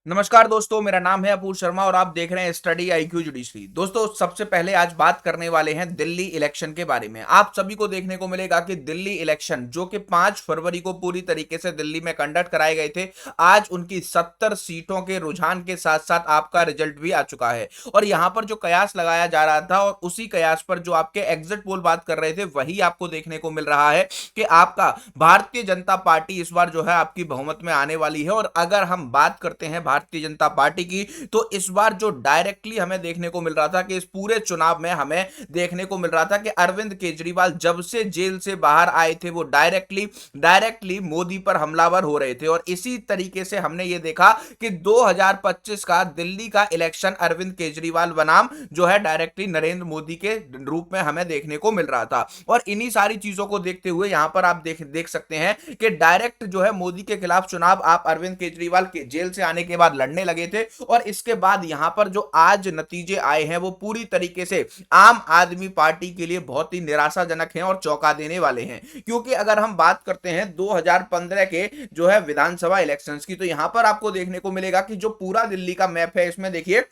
नमस्कार दोस्तों, मेरा नाम है अपूर शर्मा और आप देख रहे हैं स्टडी आईक्यू जुडिशरी। दोस्तों, सबसे पहले आज बात करने वाले हैं दिल्ली इलेक्शन के बारे में। आप सभी को देखने को मिलेगा कि दिल्ली इलेक्शन जो कि 5 फरवरी को पूरी तरीके से दिल्ली में कंडक्ट कराए गए थे, आज उनकी 70 सीटों के रुझान के साथ साथ आपका रिजल्ट भी आ चुका है। और यहां पर जो कयास लगाया जा रहा था और उसी कयास पर जो आपके एग्जिट पोल बात कर रहे थे, वही आपको देखने को मिल रहा है कि आपका भारतीय जनता पार्टी इस बार जो है आपकी बहुमत में आने वाली है। और अगर हम बात करते हैं भारतीय जनता पार्टी की, तो इस बार जो डायरेक्टली हमें देखने को मिल रहा था कि इस पूरे चुनाव में हमें देखने को मिल रहा था कि अरविंद केजरीवाल जब से जेल से बाहर आए थे, वो डायरेक्टली मोदी पर हमलावर हो रहे थे। और इसी तरीके से हमने ये देखा कि 2025 का दिल्ली का इलेक्शन अरविंद केजरीवाल बनाम जो है डायरेक्टली नरेंद्र मोदी के रूप में हमें देखने को मिल रहा था। और इन्हीं सारी चीजों को देखते हुए यहां पर आप देख सकते हैं कि डायरेक्ट जो है मोदी के खिलाफ चुनाव आप अरविंद केजरीवाल के जेल से आने के बाद लड़ने लगे थे। और इसके बाद यहां पर जो आज नतीजे आए हैं, वो पूरी तरीके से आम आदमी पार्टी के लिए बहुत ही निराशाजनक हैं और चौंका देने वाले हैं। क्योंकि अगर हम बात करते हैं 2015 के जो है विधानसभा इलेक्शंस की, तो यहां पर आपको देखने को मिलेगा कि जो पूरा दिल्ली का मैप है, इसमें देखिए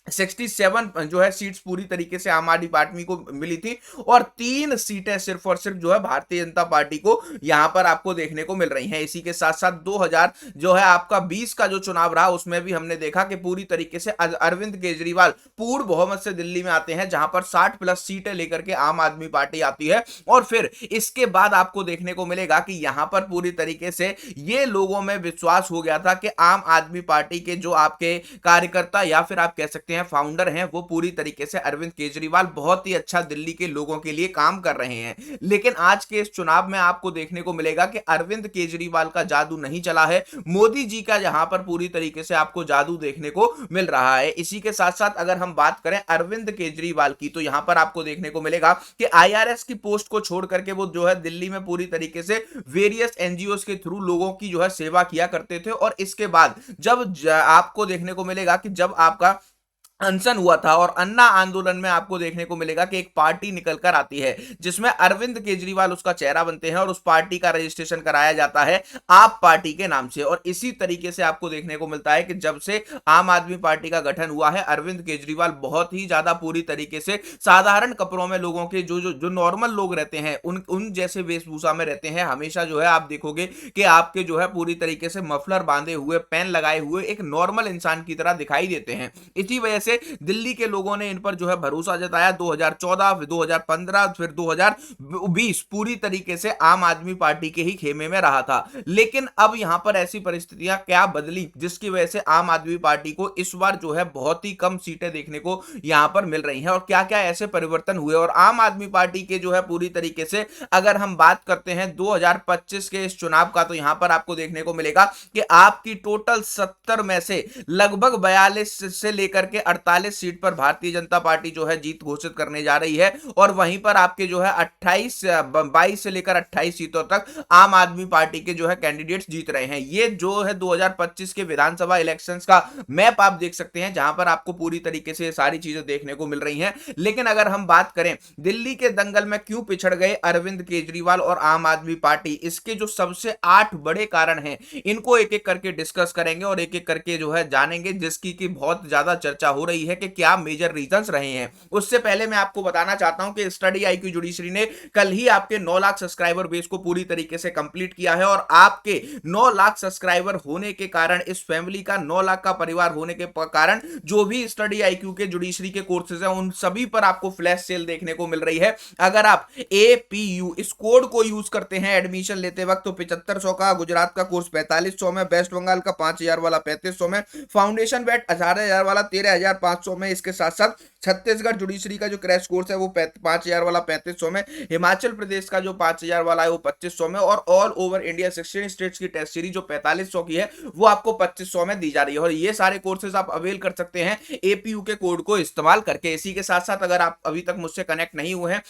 67 जो है सीट्स पूरी तरीके से आम आदमी पार्टी को मिली थी। और 3 सीटें सिर्फ और सिर्फ जो है भारतीय जनता पार्टी को यहां पर आपको देखने को मिल रही हैं। इसी के साथ साथ 2000 जो है आपका 20 का जो चुनाव रहा, उसमें भी हमने देखा कि पूरी तरीके से अरविंद केजरीवाल पूर्ण बहुमत से दिल्ली में आते हैं, जहां पर 60 प्लस सीटें लेकर के आम आदमी पार्टी आती है। और फिर इसके बाद आपको देखने को मिलेगा कि यहां पर पूरी तरीके से ये लोगों में विश्वास हो गया था कि आम आदमी पार्टी के जो आपके कार्यकर्ता या फिर आप कह सकते हैं फाउंडर हैं, वो पूरी तरीके से अरविंद केजरीवाल बहुत ही अच्छा दिल्ली के लोगों के लिए काम कर रहे हैं। लेकिन आज के इस चुनाव में आपको देखने को मिलेगा कि अरविंद केजरीवाल का जादू नहीं चला है, मोदी जी का यहां पर पूरी तरीके से आपको जादू देखने को मिल रहा है। इसी के साथ साथ अगर हम बात करें अरविंद केजरीवाल की, तो यहां पर आपको देखने को मिलेगा कि आईआरएस की पोस्ट को छोड़ करके वो जो है दिल्ली में पूरी तरीके से वेरियस एनजीओ के थ्रू लोगों की जो है सेवा किया करते थे। और इसके बाद जब आपको देखने को मिलेगा कि जब आपका अनशन हुआ था और अन्ना आंदोलन में आपको देखने को मिलेगा कि एक पार्टी निकल कर आती है, जिसमें अरविंद केजरीवाल उसका चेहरा बनते हैं और उस पार्टी का रजिस्ट्रेशन कराया जाता है आप पार्टी के नाम से। और इसी तरीके से आपको देखने को मिलता है कि जब से आम आदमी पार्टी का गठन हुआ है, अरविंद केजरीवाल बहुत ही ज्यादा पूरी तरीके से साधारण कपड़ों में लोगों के जो जो जो नॉर्मल लोग रहते हैं, उन उन जैसे वेशभूषा में रहते हैं। हमेशा जो है आप देखोगे कि आपके जो है पूरी तरीके से मफलर बांधे हुए, पेन लगाए हुए एक नॉर्मल इंसान की तरह दिखाई देते हैं। इसी वजह से दिल्ली के लोगों ने इन पर जो है भरोसा जताया। 2014, फिर 2015, फिर 2020 पूरी तरीके से आम आदमी पार्टी के ही खेमे में रहा था। लेकिन अब यहां पर ऐसी परिस्थितियां क्या बदली, जिसकी वजह से आम आदमी पार्टी को इस बार जो है बहुत ही कम सीटें देखने को यहां पर मिल रही हैं। और क्या क्या ऐसे परिवर्तन हुए और आम आदमी पार्टी के जो है पूरी तरीके से अगर हम बात करते हैं 2025 के इस चुनाव का, तो यहां पर आपको देखने को मिलेगा कि आपकी टोटल 70 में से लगभग 42 से लेकर के 48 सीट पर भारतीय जनता पार्टी जो है जीत घोषित करने जा रही है। और वहीं पर आपके जो है 22 से लेकर 28 सीटों तक आम आदमी पार्टी के जो है कैंडिडेट्स जीत रहे हैं। ये जो है 2025 के विधानसभा इलेक्शंस का मैप आप देख सकते हैं, जहां पर आपको पूरी तरीके से सारी चीजें देखने को मिल रही हैं। लेकिन अगर हम बात करें दिल्ली के दंगल में क्यों पिछड़ गए अरविंद केजरीवाल और आम आदमी पार्टी, इसके जो सबसे 8 बड़े कारण हैं, इनको एक एक करके डिस्कस करेंगे और एक एक करके जो है जानेंगे, जिसकी की बहुत ज्यादा चर्चा हो रही है कि क्या मेजर रीजंस रहे हैं। उससे पहले मैं आपको बताना चाहता हूं कि स्टडी आईक्यू जुडिशरी ने कल ही आपके 9 लाख सब्सक्राइबर बेस को पूरी तरीके से कंप्लीट किया है। और आपके 9 लाख सब्सक्राइबर होने के कारण, इस फैमिली का 9 लाख का परिवार होने के कारण, जो भी स्टडी आईक्यू के जुडिशरी के कोर्सेज हैं, उन सभी पर आपको फ्लैश सेल देखने को मिल रही है। अगर आप एपीयू इस कोड को यूज करते हैं एडमिशन लेते वक्त, तो 7500 का, गुजरात का कोर्स 4500 में, वेस्ट बंगाल का 5000 वाला 3500 में, फाउंडेशन बैट 18000 वाला 13500 में। इसके साथ साथ छत्तीसगढ़ जुडिशरी का जो क्रैश कोर्स है वो 5000 वाला 3500 में, हिमाचल प्रदेश का जो 5000 वाला है वो 2500 में, और ऑल ओवर इंडिया 16 स्टेट्स की टेस्ट सीरीज जो 4500 की है वो आपको 2500 में दी जा रही है। और ये सारे कोर्सेज आप अवेल कर सकते हैं एपीयू के कोड को इस्तेमाल करके। इसी के साथ साथ अगर आप अभी तक मुझसे कनेक्ट नहीं हुए हैं,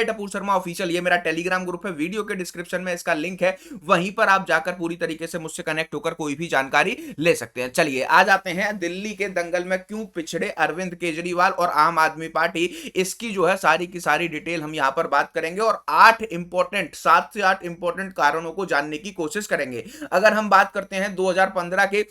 @अपूर शर्मा ऑफिशियल ये मेरा टेलीग्राम ग्रुप है, वीडियो के डिस्क्रिप्शन में इसका लिंक है, वहीं पर आप जाकर पूरी तरीके से मुझसे कनेक्ट होकर कोई भी जानकारी ले सकते हैं। चलिए आ जाते हैं दिल्ली के दंगल में क्यों पिछड़े अरविंद केजरीवाल और आम आदमी पार्टी, इसकी जो है सारी की सारी डिटेल हम यहां पर बात करेंगे और 7 से 8 इंपॉर्टेंट कारणों को जानने की कोशिश करेंगे। अगर हम बात करते हैं 2015 के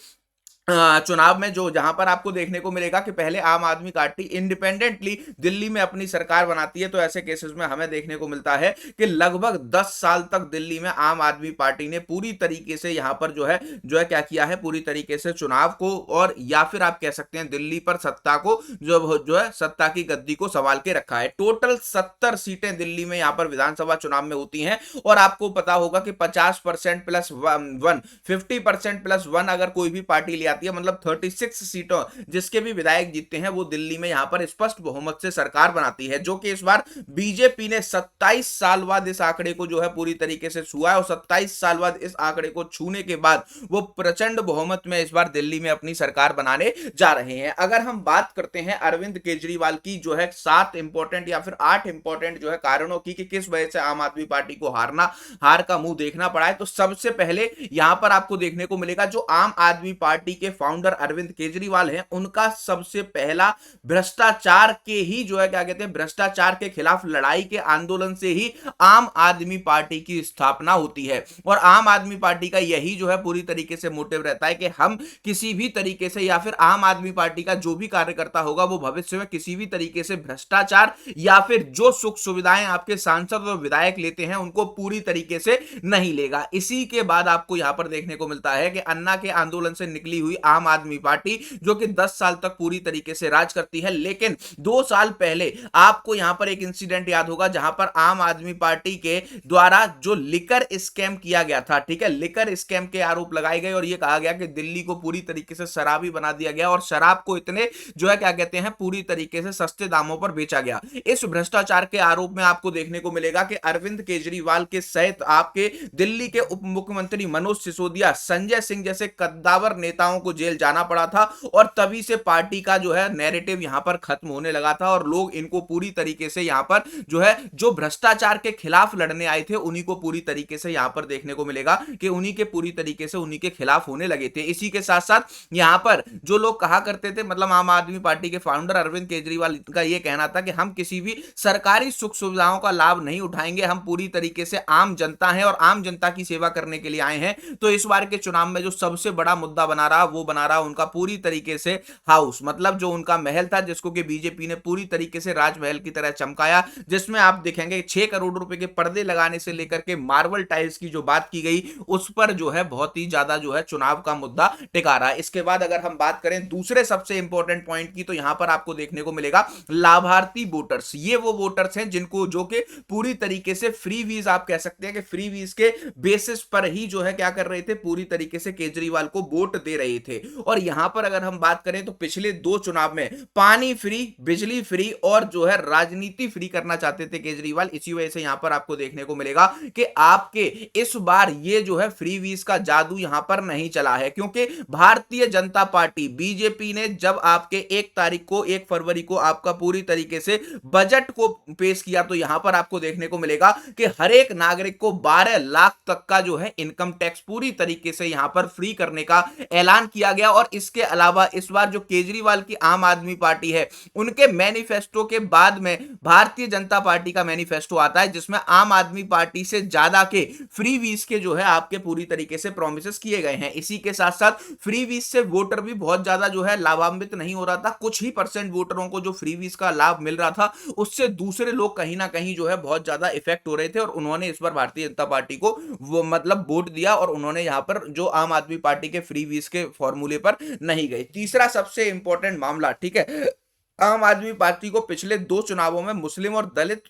चुनाव में जो जहां पर आपको देखने को मिलेगा कि पहले आम आदमी पार्टी इंडिपेंडेंटली दिल्ली में अपनी सरकार बनाती है, तो ऐसे केसेस में हमें देखने को मिलता है कि लगभग 10 साल तक दिल्ली में आम आदमी पार्टी ने पूरी तरीके से यहां पर जो है क्या किया है, पूरी तरीके से चुनाव को और या फिर आप कह सकते हैं दिल्ली पर सत्ता को जो है सत्ता की गद्दी को संभाल के रखा है। टोटल 70 सीटें दिल्ली में यहां पर विधानसभा चुनाव में होती हैं और आपको पता होगा कि 50% प्लस 1 50% प्लस 1 अगर कोई भी पार्टी ले आती है, मतलब 36 सीटों जिसके भी विधायक जीतते हैं वो दिल्ली में यहां पर स्पष्ट बहुमत से सरकार बनाती है, जो कि इस बार बीजेपी ने 27 साल बाद इस आंकड़े को जो है पूरी तरीके से छुआ है और 27 साल बाद इस आंकड़े को छूने के बाद वो प्रचंड बहुमत में इस बार दिल्ली में अपनी सरकार बनाने जा रहे हैं। अगर हम बात करते हैं अरविंद केजरीवाल की जो है 7 इंपॉर्टेंट या फिर 8 इंपॉर्टेंट जो है कारणों की कि किस वजह से आम आदमी पार्टी को हार का मुंह देखना पड़ा है, तो सबसे पहले यहां पर आपको देखने को मिलेगा जो आम आदमी पार्टी के फाउंडर अरविंद केजरीवाल हैं, उनका सबसे पहला भ्रष्टाचार के ही जो है क्या कहते हैं, भ्रष्टाचार के खिलाफ लड़ाई के आंदोलन से ही आम आदमी पार्टी की स्थापना होती है। और आम आदमी पार्टी का यही जो है पूरी तरीके से मोटिव रहता है कि हम किसी भी तरीके से या फिर आम आदमी पार्टी का जो भी कार्यकर्ता होगा वो भविष्य में किसी भी तरीके से भ्रष्टाचार या फिर जो सुख सुविधाएं आपके सांसद और विधायक लेते हैं उनको पूरी तरीके से नहीं लेगा। इसी के बाद आपको यहां पर देखने को मिलता है कि अन्ना के आंदोलन से निकली हुई आम आदमी पार्टी जो कि 10 साल तक पूरी तरीके से राज करती है, लेकिन 2 साल पहले आपको यहां पर एक इंसिडेंट याद होगा जहां पर आम आदमी पार्टी के द्वारा जो लिकर स्कैम किया गया था, ठीक है, लिकर स्कैम के आरोप लगाए गए और यह कहा गया कि दिल्ली को पूरी तरीके से शराबी बना दिया गया और शराब को इतने जो है क्या कहते हैं पूरी तरीके से सस्ते दामों पर बेचा गया। इस भ्रष्टाचार के आरोप में आपको देखने को मिलेगा कि अरविंद केजरीवाल के सहित आपके दिल्ली के उप मुख्यमंत्री मनोज सिसोदिया, संजय सिंह जैसे कद्दावर नेताओं को जेल जाना पड़ा था और तभी से पार्टी का जो है नैरेटिव यहां पर खत्म होने लगा था और लोग इनको पूरी तरीके से यहां पर जो है जो भ्रष्टाचार के खिलाफ लड़ने आए थे उन्हीं को पूरी तरीके से यहां पर देखने को मिलेगा कि उन्हीं के पूरी तरीके से उन्हीं के खिलाफ होने लगे थे। इसी के साथ साथ यहां पर जो लोग कहा करते थे, मतलब आम आदमी पार्टी के फाउंडर अरविंद केजरीवाल का यह कहना था कि हम किसी भी सरकारी सुख सुविधाओं का लाभ नहीं उठाएंगे, हम पूरी तरीके से आम जनता है और आम जनता की सेवा करने के लिए आए हैं। तो इस बार के चुनाव में जो सबसे बड़ा मुद्दा बना रहा उनका पूरी तरीके से हाउस, मतलब जो उनका महल था जिसको कि बीजेपी ने पूरी तरीके से राजमहल की तरह चमकाया, जिसमें आप देखेंगे 6 करोड़ रुपए के पर्दे लगाने से लेकर के मार्बल टाइल्स की जो बात की गई उस पर जो है बहुत ही ज्यादा जो है चुनाव का मुद्दा टिका रहा है। इसके बाद अगर हम बात करें दूसरे सबसे इंपॉर्टेंट पॉइंट की, तो यहां पर आपको देखने को मिलेगा लाभार्थी वोटर्स। ये वो वोटर्स हैं जिनको जो कि पूरी तरीके से फ्री वीज, आप कह सकते हैं कि फ्री वीज के बेसिस पर ही जो है क्या कर रहे थे, पूरी तरीके से केजरीवाल को वोट दे रहे थे। और यहां पर अगर हम बात करें तो पिछले 2 चुनाव में पानी फ्री, बिजली फ्री और जो है राजनीति फ्री करना चाहते थे केजरीवाल। इसी वजह से यहां पर आपको देखने को मिलेगा कि आपके इस बार ये जो है फ्री वीज का जादू यहां पर नहीं चला है, क्योंकि भारतीय जनता पार्टी बीजेपी ने जब आपके 1 फरवरी को आपका पूरी तरीके से बजट को पेश किया तो यहां पर आपको देखने को मिलेगा कि हर एक नागरिक को 12 लाख तक का जो है इनकम टैक्स पूरी तरीके से यहां पर फ्री करने का ऐलान किया गया। और इसके अलावा इस बार जो केजरीवाल की आम आदमी पार्टी है उनके मैनिफेस्टो के बाद में भारतीय जनता पार्टी का मैनिफेस्टो आता है जिसमें आम आदमी पार्टी से ज्यादा के फ्री वीज के जो है आपके पूरी तरीके से प्रोमिसेस किए गए हैं। इसी के साथ साथ फ्री वीज से वोटर भी बहुत ज्यादा जो है लाभान्वित नहीं हो रहा था, कुछ ही % वोटरों को जो फ्री वीज का लाभ मिल रहा था उससे दूसरे लोग कहीं ना कहीं जो है बहुत ज्यादा इफेक्ट हो रहे थे और उन्होंने इस बार भारतीय जनता पार्टी को वो मतलब वोट दिया और उन्होंने यहां पर जो आम आदमी पार्टी के फ्री वीज के फॉर्मूले पर नहीं गए। तीसरा सबसे इंपॉर्टेंट मामला, ठीक है, आम आदमी पार्टी को पिछले 2 चुनावों में मुस्लिम और दलित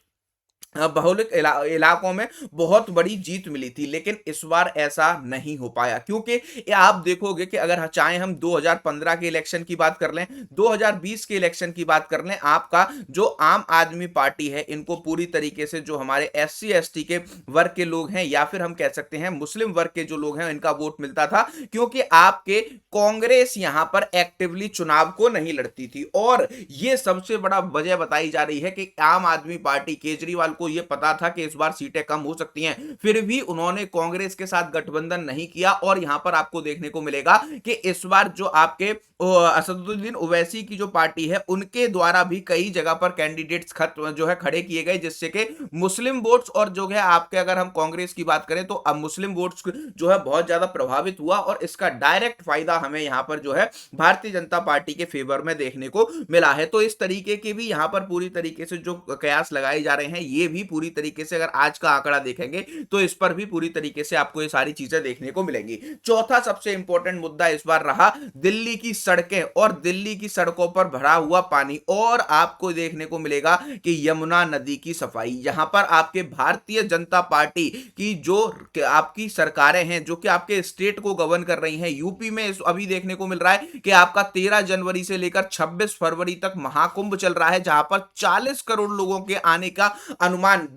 बहुलिक इलाकों में बहुत बड़ी जीत मिली थी, लेकिन इस बार ऐसा नहीं हो पाया, क्योंकि आप देखोगे कि अगर चाहे हम 2015 के इलेक्शन की बात कर लें, 2020 के इलेक्शन की बात कर लें, आपका जो आम आदमी पार्टी है इनको पूरी तरीके से जो हमारे SC ST के वर्ग के लोग हैं या फिर हम कह सकते हैं मुस्लिम वर्ग के जो लोग हैं इनका वोट मिलता था, क्योंकि आपके कांग्रेस यहां पर एक्टिवली चुनाव को नहीं लड़ती थी। और यह सबसे बड़ा वजह बताई जा रही है कि आम आदमी पार्टी केजरीवाल को यह पता था कि इस बार सीटें कम हो सकती हैं, फिर भी उन्होंने कांग्रेस के साथ गठबंधन नहीं किया और यहां पर आपको देखने को मिलेगा कि इस बार जो आपके असदुद्दीन ओवैसी की जो पार्टी है उनके द्वारा भी कई जगह पर कैंडिडेट्स जो है खड़े किए गए, जिससे कि मुस्लिम वोट्स और जो है आपके, अगर हम कांग्रेस की बात करें तो अब मुस्लिम वोट्स जो है बहुत ज्यादा प्रभावित हुआ और इसका डायरेक्ट फायदा हमें यहां पर जो है भारतीय जनता पार्टी के फेवर में देखने को मिला है। तो इस तरीके के भी यहां पर पूरी तरीके से जो कयास लगाए जा रहे हैं, ये भी पूरी तरीके से अगर आज का आंकड़ा देखेंगे तो इस पर भी पूरी तरीके से आपको ये सारी चीजें देखने को मिलेंगी। चौथा सबसे इंपॉर्टेंट मुद्दा इस बार रहा दिल्ली की सड़कें और दिल्ली की सड़कों पर भरा हुआ पानी, और आपको देखने को मिलेगा कि यमुना नदी की सफाई। यहां पर आपके भारतीय जनता पार्टी की जो आपकी सरकारें हैं जो कि आपके स्टेट को गवर्न कर रही हैं, यूपी में अभी देखने को मिल रहा है कि आपका 13 जनवरी से लेकर 26 फरवरी तक महाकुंभ चल रहा है, जहां पर 40 करोड़ लोगों के आने का अनुमान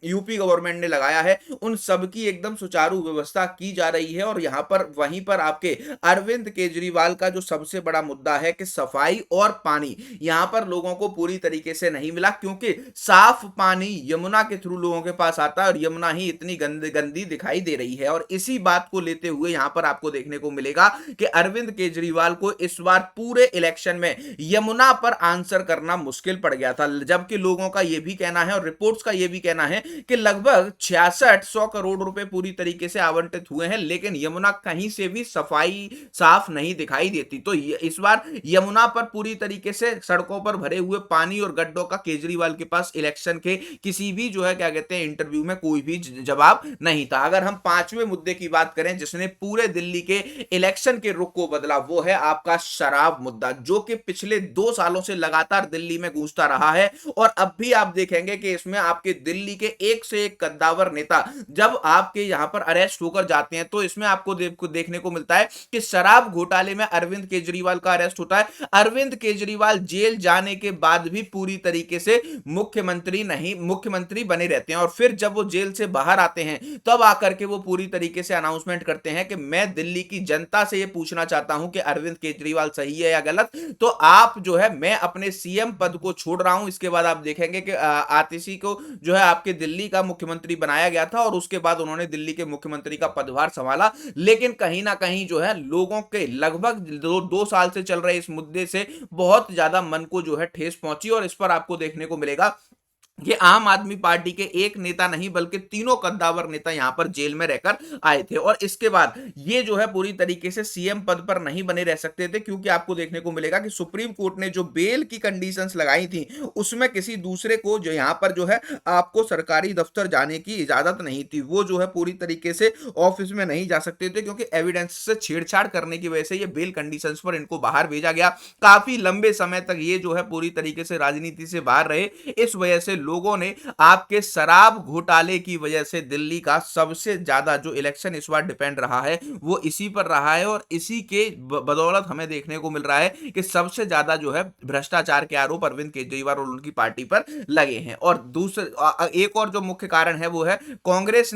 यूपी गवर्नमेंट ने लगाया है। उन सब की एकदम सुचारू व्यवस्था की जा रही है और यहां पर वहीं पर आपके अरविंद केजरीवाल का जो सबसे बड़ा मुद्दा है कि सफाई और पानी, यहां पर लोगों को पूरी तरीके से नहीं मिला, क्योंकि साफ पानी यमुना के थ्रू लोगों के पास आता है और यमुना ही इतनी गंदी दिखाई दे रही है। और इसी बात को लेते हुए यहां पर आपको देखने को मिलेगा कि अरविंद केजरीवाल को इस बार पूरे इलेक्शन में यमुना पर आंसर करना मुश्किल पड़ गया था, जबकि लोगों का यह भी कहना है और रिपोर्ट्स का यह भी कहना है कि लगभग 6600 करोड़ रुपए पूरी तरीके से आवंटित हुए हैं, लेकिन यमुना कहीं से भी सफाई साफ नहीं दिखाई देती। तो इस बार यमुना पर पूरी तरीके से सड़कों पर भरे हुए पानी और गड्ढों का केजरीवाल के पास इलेक्शन के किसी भी जो है क्या कहते हैं इंटरव्यू में कोई भी जवाब नहीं था। अगर हम पांचवें मुद्दे की बात करें जिसने पूरे दिल्ली के इलेक्शन के रुख को बदला, वो है आपका शराब मुद्दा, जो कि पिछले 2 सालों से लगातार दिल्ली में गूंजता रहा है। और अब भी आप देखेंगे कि इसमें आपके दिल्ली के एक से एक कद्दावर नेता जब आपके यहां पर अरेस्ट होकर जाते हैं तो इसमें आपको देखने को मिलता है कि शराब घोटाले में अरविंद केजरीवाल का अरेस्ट होता है। अरविंद केजरीवाल जेल जाने के बाद भी पूरी तरीके से मुख्यमंत्री बने रहते हैं और फिर जब वो जेल से बाहर आते हैं तब आकर के वो पूरी तरीके से अनाउंसमेंट करते हैं कि मैं दिल्ली की जनता से ये पूछना चाहता हूं कि अरविंद केजरीवाल सही है या गलत, तो आप जो है मैं अपने सीएम पद को छोड़ रहा हूं। इसके बाद आप देखेंगे कि आतिशी को जो है आपके दिल्ली का मुख्यमंत्री बनाया गया था और उसके बाद उन्होंने दिल्ली के मुख्यमंत्री का पदभार संभाला, लेकिन कहीं ना कहीं जो है लोगों के लगभग 2 साल से चल रहे इस मुद्दे से बहुत ज्यादा मन को जो है ठेस पहुंची और इस पर आपको देखने को मिलेगा कि आम आदमी पार्टी के एक नेता नहीं बल्कि तीनों कद्दावर नेता यहां पर जेल में रहकर आए थे। और इसके बाद ये जो है पूरी तरीके से सीएम पद पर नहीं बने रह सकते थे, क्योंकि आपको देखने को मिलेगा कि सुप्रीम कोर्ट ने जो बेल की कंडीशंस लगाई थी उसमें किसी दूसरे को जो यहां पर जो है आपको सरकारी दफ्तर जाने की इजाजत नहीं थी, वो जो है पूरी तरीके से ऑफिस में नहीं जा सकते थे, क्योंकि एविडेंस से छेड़छाड़ करने की वजह से ये बेल कंडीशंस पर इनको बाहर भेजा गया। काफी लंबे समय तक ये जो है पूरी तरीके से राजनीति से बाहर रहे। इस वजह से लोगों ने आपके शराब घोटाले की वजह से दिल्ली का सबसे ज्यादा जो इलेक्शन इस बार डिपेंड रहा है वो इसी पर रहा है और इसी के बदौलत हमें देखने को मिल रहा है कि सबसे ज्यादा जो है भ्रष्टाचार के आरोप अरविंद केजरीवाल और उनकी पार्टी पर लगे हैं। और दूसरे एक और जो मुख्य कारण है वो है कांग्रेस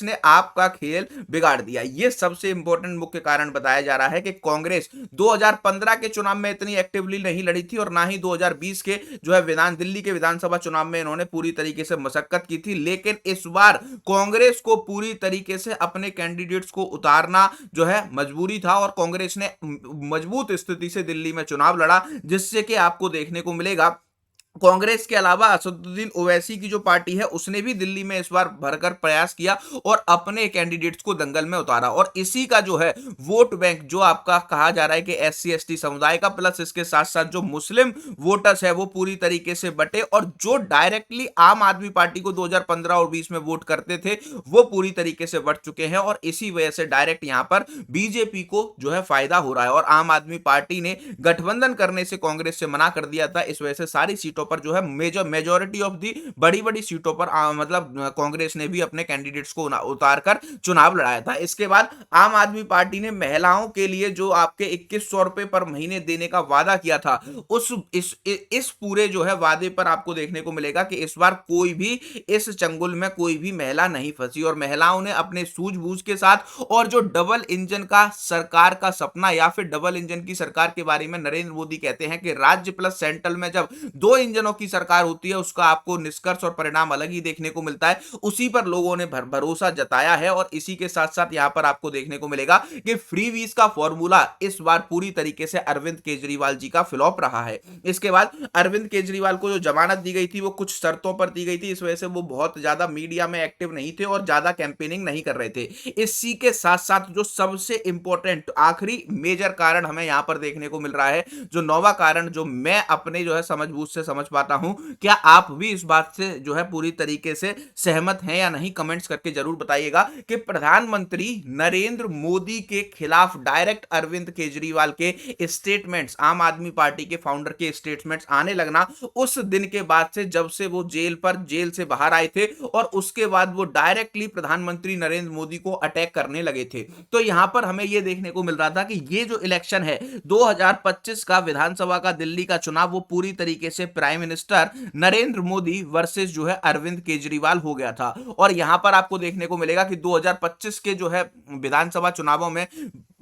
ने आपका खेल बिगाड़ दिया। ये सबसे इंपॉर्टेंट मुख्य कारण बताया जा रहा है कि कांग्रेस 2015 के चुनाव में इतनी एक्टिवली नहीं लड़ी थी और ना ही 2020 के जो है दिल्ली के विधानसभा चुनाव में इन्होंने पूरी तरीके से मशक्कत की थी, लेकिन इस बार कांग्रेस को पूरी तरीके से अपने कैंडिडेट्स को उतारना जो है मजबूरी था और कांग्रेस ने मजबूत स्थिति से दिल्ली में चुनाव लड़ा, जिससे कि आपको देखने को मिलेगा कांग्रेस के अलावा असदुद्दीन ओवैसी की जो पार्टी है उसने भी दिल्ली में इस बार भरकर प्रयास किया और अपने कैंडिडेट्स को दंगल में उतारा। और इसी का जो है वोट बैंक जो आपका कहा जा रहा है कि एससी एसटी समुदाय का, प्लस इसके साथ साथ जो मुस्लिम वोटर्स है वो पूरी तरीके से बटे और जो डायरेक्टली आम आदमी पार्टी को 2015 और 20 में वोट करते थे वो पूरी तरीके से बट चुके हैं और इसी वजह से डायरेक्ट यहां पर बीजेपी को जो है फायदा हो रहा है। और आम आदमी पार्टी ने गठबंधन करने से कांग्रेस से मना कर दिया था, इस वजह से सारी सीटों पर जो है मेजॉरिटी ऑफ दी बड़ी सीटों पर मतलब कांग्रेस ने भी अपने कैंडिडेट्स को उतारकर चुनाव लड़ाया था। इसके बाद आम आदमी पार्टी ने महिलाओं के लिए जो आपके 2100 रुपए पर महीने देने का वादा किया था इस पूरे जो है वादे पर आपको देखने को मिलेगा कि इस बार कोई भी इस चंगुल में कोई भी महिला नहीं फंसी और महिलाओं ने अपने सूझबूझ के साथ और जो डबल इंजन का सरकार का सपना या फिर डबल इंजन की सरकार के बारे में नरेंद्र मोदी कहते हैं कि राज्य प्लस सेंट्रल में जब 2 इंजनों की सरकार होती है उसका आपको निष्कर्ष और परिणाम अलग ही देखने को मिलता है। उसी पर लोगों ने भरोसा जताया है और इसी के साथ साथ यहां पर आपको देखने को मिलेगा कि फ्री वीज का फॉर्मूला इस बार पूरी तरीके से अरविंद केजरीवाल जी का फ्लॉप रहा है। इसके बाद अरविंद केजरीवाल को जो जमानत दी गई थी वो कुछ शर्तों पर दी गई थी, इस वजह से वो बहुत ज्यादा मीडिया में एक्टिव नहीं थे और ज्यादा कैंपेनिंग नहीं कर रहे थे। इसी के साथ साथ जो सबसे इंपॉर्टेंट आखिरी मेजर कारण हमें यहां पर देखने को मिल रहा है, जो नौवा कारण जो मैं अपने जो है समझबूझ से समझ पाता हूं, क्या आप भी इस बात से जो है पूरी तरीके से सहमत हैं या नहीं, कमेंट्स करके जरूर बताइएगा कि प्रधानमंत्री नरेंद्र मोदी के खिलाफ डायरेक्ट अरविंद केजरीवाल के स्टेटमेंट्स, आम आदमी पार्टी के फाउंडर के स्टेटमेंट्स आने लगना उस दिन के बाद से, जब से वो जेल से बाहर आए थे और उसके बाद वो डायरेक्टली प्रधानमंत्री नरेंद्र मोदी को अटैक करने लगे थे। तो यहां पर हमें यह देखने को मिल रहा था कि ये जो इलेक्शन है 2025 का विधानसभा का दिल्ली का चुनाव, वो पूरी तरीके से prime minister Narendra Modi versus जो है अरविंद केजरीवाल हो गया था। और यहां पर आपको देखने को मिलेगा कि 2025 के जो है विधानसभा चुनावों में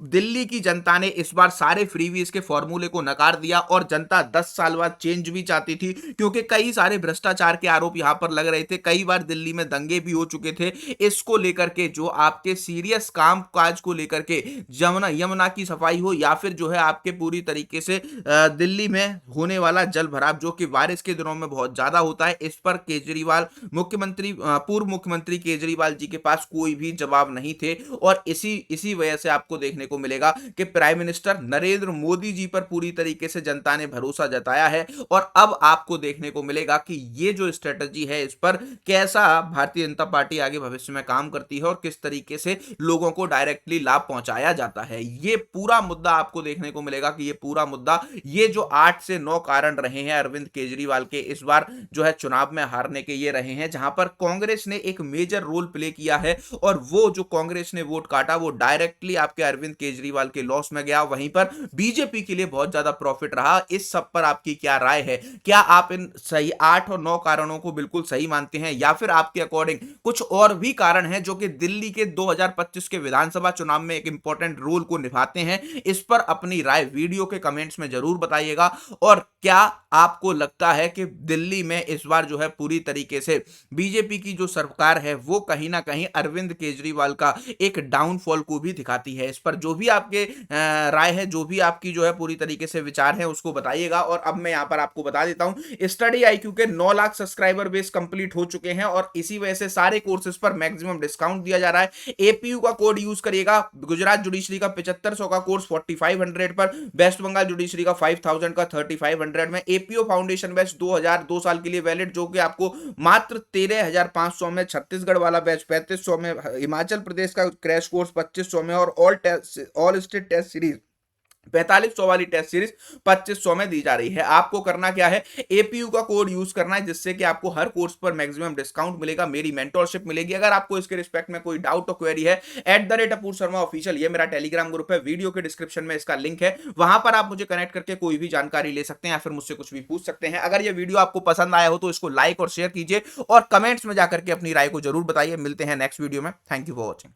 दिल्ली की जनता ने इस बार सारे फ्रीवीज के फॉर्मूले को नकार दिया और जनता 10 साल बाद चेंज भी चाहती थी, क्योंकि कई सारे भ्रष्टाचार के आरोप यहां पर लग रहे थे, कई बार दिल्ली में दंगे भी हो चुके थे। इसको लेकर के जो आपके सीरियस काम काज को लेकर के यमुना की सफाई हो या फिर जो है आपके पूरी तरीके से दिल्ली में होने वाला जल भराव जो कि बारिश के दिनों में बहुत ज्यादा होता है, इस पर केजरीवाल पूर्व मुख्यमंत्री केजरीवाल जी के पास कोई भी जवाब नहीं थे। और इसी वजह से आपको देखने को मिलेगा कि प्राइम मिनिस्टर नरेंद्र मोदी जी पर पूरी तरीके से जनता ने भरोसा जताया है। और अब आपको देखने को मिलेगा कि ये जो स्ट्रेटजी है इस पर कैसा भारतीय जनता पार्टी आगे भविष्य में काम करती है और किस तरीके से लोगों को डायरेक्टली लाभ पहुंचाया जाता है। ये पूरा मुद्दा आपको देखने को मिलेगा कि ये पूरा मुद्दा, ये जो 8 से 9 कारण रहे हैं अरविंद केजरीवाल के इस बार जो है चुनाव में हारने के, ये रहे हैं जहां पर कांग्रेस ने एक मेजर रोल प्ले किया है और वो जो कांग्रेस ने वोट काटा वो डायरेक्टली आपके अरविंद केजरीवाल के लॉस में गया। वहीं पर बीजेपी के लिए बहुत ज्यादा प्रॉफिट रहा। इस सब पर आपकी क्या राय है? क्या आप इन सही 8 और 9 कारणों को बिल्कुल सही मानते हैं या फिर आपके अकॉर्डिंग कुछ और भी कारण हैं जो कि दिल्ली के 2025 के विधानसभा चुनाव में एक इंपॉर्टेंट रोल को निभाते हैं? इस पर अपनी राय वीडियो के कमेंट्स में जरूर बताइएगा। और क्या आपको लगता है कि दिल्ली में इस बार जो है पूरी तरीके से बीजेपी की जो सरकार है वो कहीं ना कहीं अरविंद केजरीवाल का एक डाउनफॉल को भी दिखाती है? इस पर जो भी आपके राय है, जो भी आपकी जो है पूरी तरीके से विचार है उसको बताइएगा। और अब मैं यहां पर आपको बता देता हूं, स्टडी आईक्यू के 9 लाख सब्सक्राइबर बेस कंप्लीट हो चुके हैं और इसी वजह से सारे कोर्सेज पर मैक्सिमम डिस्काउंट दिया जा रहा है। एपीयू का कोड यूज करिएगा, गुजरात जुडिशरी का 7500 का कोर्स 4500 पर, वेस्ट बंगाल जुडिशरी का 5000 का 3500 में, एपीओ फाउंडेशन बैच 2 साल के लिए वैलिड जो कि आपको मात्र 13,500 में, छत्तीसगढ़ वाला बैच 3500 में, हिमाचल प्रदेश का क्रैश कोर्स 2500 में और ऑल स्टेट टेस्ट सीरीज 4500 वाली टेस्ट सीरीज 2500 में दी जा रही है। आपको करना क्या है, एपीयू का कोड यूज करना है जिससे कि आपको हर कोर्स पर मैक्सिमम डिस्काउंट मिलेगा, मेरी मेंटरशिप मिलेगी। अगर आपको इसके रिस्पेक्ट में कोई डाउट और क्वेरी है, @अपूर शर्मा ऑफिशियल ये मेरा टेलीग्राम ग्रुप है, वीडियो के डिस्क्रिप्शन में इसका लिंक है, वहां पर आप मुझे कनेक्ट करके कोई भी जानकारी ले सकते हैं या फिर मुझसे कुछ भी पूछ सकते हैं। अगर ये वीडियो आपको पसंद आया हो तो इसको लाइक और शेयर कीजिए और कमेंट्स में जाकर के अपनी राय को जरूर बताइए। मिलते हैं नेक्स्ट वीडियो में। Thank you for watching.